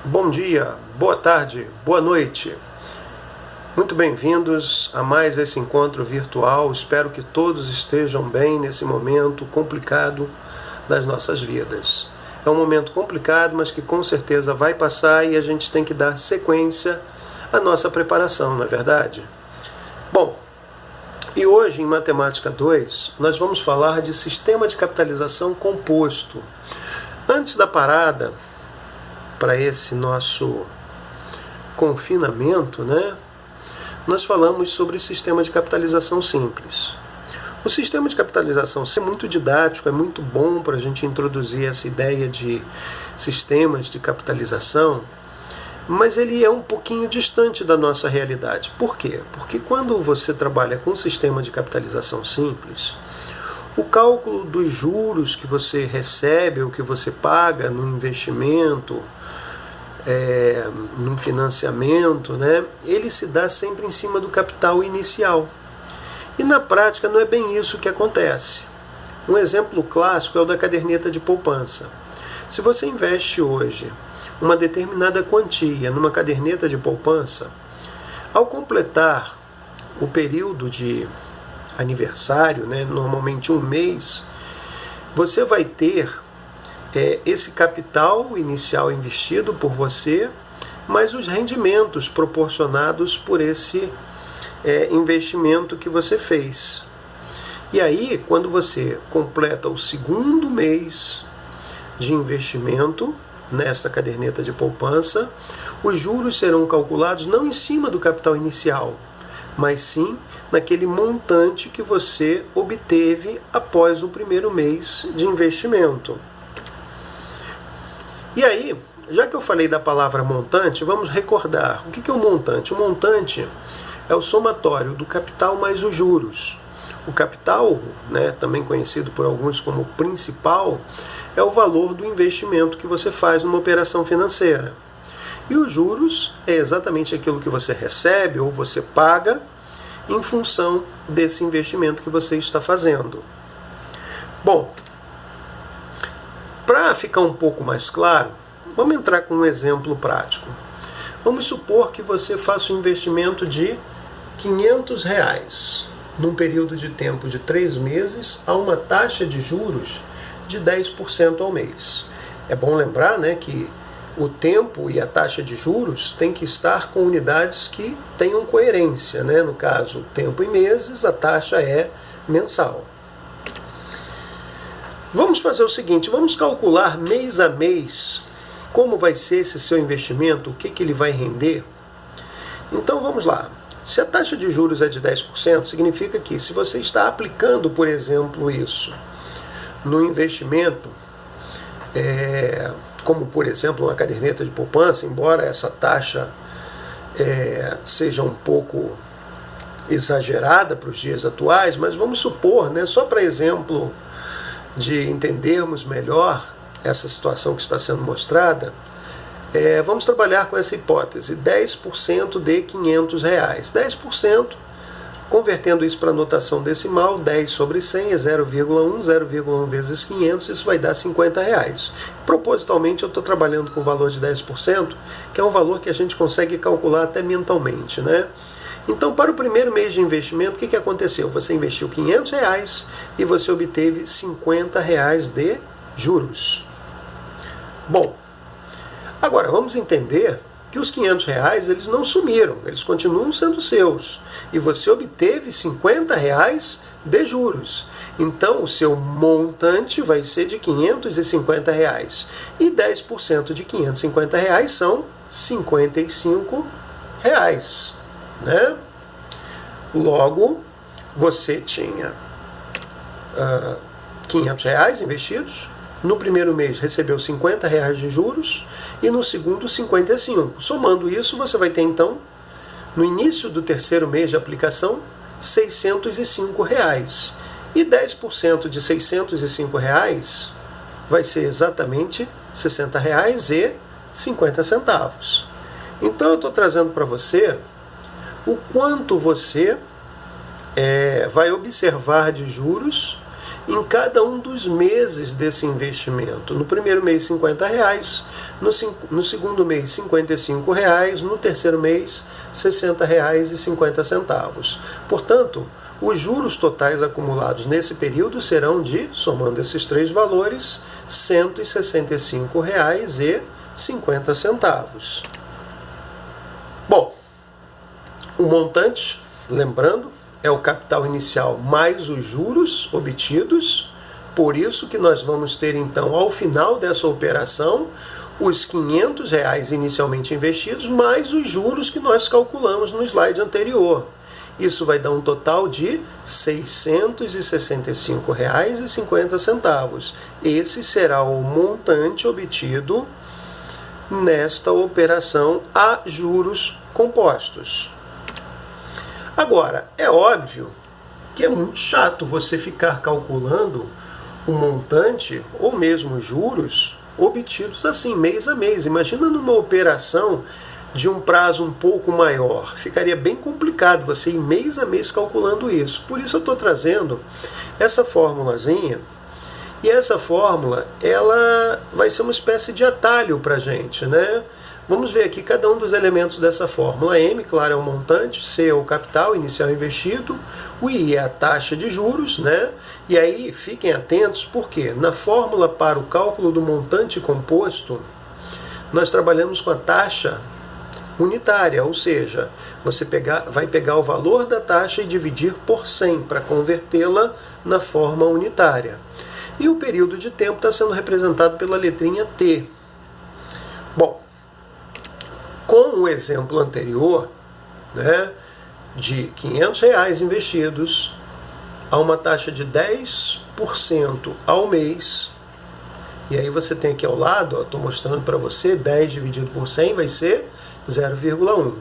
Bom dia, boa tarde, boa noite. Muito bem-vindos a mais esse encontro virtual. Espero que todos estejam bem nesse momento complicado das nossas vidas. É um momento complicado, mas que com certeza vai passar e a gente tem que dar sequência à nossa preparação, não é verdade? Bom, e hoje em Matemática 2 nós vamos falar de sistema de capitalização composto. Antes da parada, para esse nosso confinamento, nós falamos sobre sistema de capitalização simples. O sistema de capitalização simples é muito didático, é muito bom para a gente introduzir essa ideia de sistemas de capitalização, mas ele é um pouquinho distante da nossa realidade. Por quê? Porque quando você trabalha com um sistema de capitalização simples, o cálculo dos juros que você recebe ou que você paga no investimento, num financiamento, ele se dá sempre em cima do capital inicial. E na prática não é bem isso que acontece. Um exemplo clássico é o da caderneta de poupança. Se você investe hoje uma determinada quantia numa caderneta de poupança, ao completar o período de aniversário, normalmente um mês, você vai ter esse capital inicial investido por você, mas os rendimentos proporcionados por esse investimento que você fez. E aí, quando você completa o segundo mês de investimento nesta caderneta de poupança, os juros serão calculados não em cima do capital inicial, mas sim naquele montante que você obteve após o primeiro mês de investimento. E aí, já que eu falei da palavra montante, vamos recordar. O que é o montante? O montante é o somatório do capital mais os juros. O capital, também conhecido por alguns como principal, é o valor do investimento que você faz numa operação financeira. E os juros é exatamente aquilo que você recebe ou você paga em função desse investimento que você está fazendo. Bom, para ficar um pouco mais claro, vamos entrar com um exemplo prático. Vamos supor que você faça um investimento de R$500 num período de tempo de 3 meses a uma taxa de juros de 10% ao mês. É bom lembrar que o tempo e a taxa de juros tem que estar com unidades que tenham coerência. No caso, tempo em meses, a taxa é mensal. Vamos fazer o seguinte, vamos calcular mês a mês como vai ser esse seu investimento, o que ele vai render. Então vamos lá. Se a taxa de juros é de 10%, significa que se você está aplicando, por exemplo, isso no investimento, como por exemplo uma caderneta de poupança, embora essa taxa seja um pouco exagerada para os dias atuais, mas vamos supor, só para exemplo de entendermos melhor essa situação que está sendo mostrada, vamos trabalhar com essa hipótese, 10% de R$500. 10%, convertendo isso para notação decimal, 10 sobre 100 é 0,1, 0,1 vezes 500, isso vai dar R$50. Propositalmente eu estou trabalhando com o valor de 10%, que é um valor que a gente consegue calcular até mentalmente, Então, para o primeiro mês de investimento, o que aconteceu? Você investiu R$500 e você obteve R$50 de juros. Bom, agora vamos entender que os R$500 eles não sumiram, eles continuam sendo seus. E você obteve R$50 de juros. Então, o seu montante vai ser de R$550. E 10% de R$550 são R$55. Logo, você tinha R$500 investidos, no primeiro mês recebeu R$50 de juros e no segundo 55. Somando isso, você vai ter então, no início do terceiro mês de aplicação, R$605. E 10% de R$605 vai ser exatamente R$60,50. Então eu estou trazendo para você o quanto você vai observar de juros em cada um dos meses desse investimento. No primeiro mês, R$50, no segundo mês, R$55, no terceiro mês, R$60,50. Portanto, os juros totais acumulados nesse período serão de, somando esses três valores, R$165,50. Bom, o montante, lembrando, é o capital inicial mais os juros obtidos. Por isso que nós vamos ter, então, ao final dessa operação, os R$500 inicialmente investidos, mais os juros que nós calculamos no slide anterior. Isso vai dar um total de R$ 665,50. Esse será o montante obtido nesta operação a juros compostos. Agora, é óbvio que é muito chato você ficar calculando o montante ou mesmo os juros obtidos assim, mês a mês. Imagina numa operação de um prazo um pouco maior. Ficaria bem complicado você ir mês a mês calculando isso. Por isso eu estou trazendo essa formulazinha. E essa fórmula, ela vai ser uma espécie de atalho para a gente, né? Vamos ver aqui cada um dos elementos dessa fórmula. M, claro, é o montante, C é o capital inicial investido, o I é a taxa de juros, né? E aí, fiquem atentos, porque na fórmula para o cálculo do montante composto, nós trabalhamos com a taxa unitária, ou seja, você vai pegar o valor da taxa e dividir por 100 para convertê-la na forma unitária. E o período de tempo está sendo representado pela letrinha T. Bom, com o exemplo anterior, né, de R$500 investidos a uma taxa de 10% ao mês, e aí você tem aqui ao lado, estou mostrando para você, 10 dividido por 100 vai ser 0,1.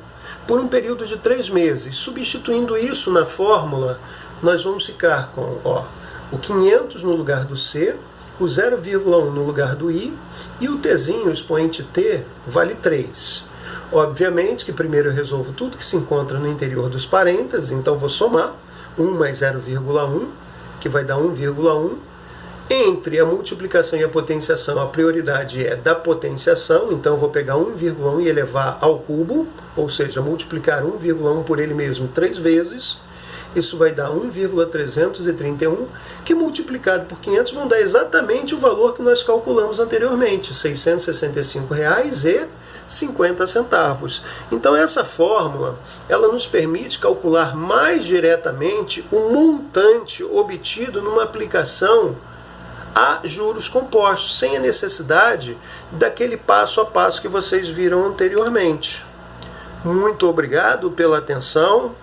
Por um período de 3 meses. Substituindo isso na fórmula, nós vamos ficar com o 500 no lugar do C, o 0,1 no lugar do I, e o Tzinho, o expoente T, vale 3. Obviamente que primeiro eu resolvo tudo que se encontra no interior dos parênteses, então vou somar 1 mais 0,1, que vai dar 1,1. Entre a multiplicação e a potenciação, a prioridade é da potenciação, então eu vou pegar 1,1 e elevar ao cubo, ou seja, multiplicar 1,1 por ele mesmo 3 vezes. Isso vai dar 1,331, que multiplicado por 500 vão dar exatamente o valor que nós calculamos anteriormente, R$ 665,50. Então essa fórmula, ela nos permite calcular mais diretamente o montante obtido numa aplicação a juros compostos, sem a necessidade daquele passo a passo que vocês viram anteriormente. Muito obrigado pela atenção.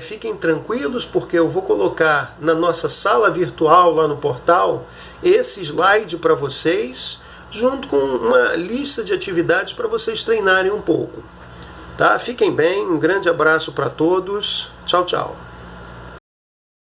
Fiquem tranquilos, porque eu vou colocar na nossa sala virtual lá no portal esse slide para vocês, junto com uma lista de atividades para vocês treinarem um pouco. Tá? Fiquem bem, um grande abraço para todos. Tchau, tchau.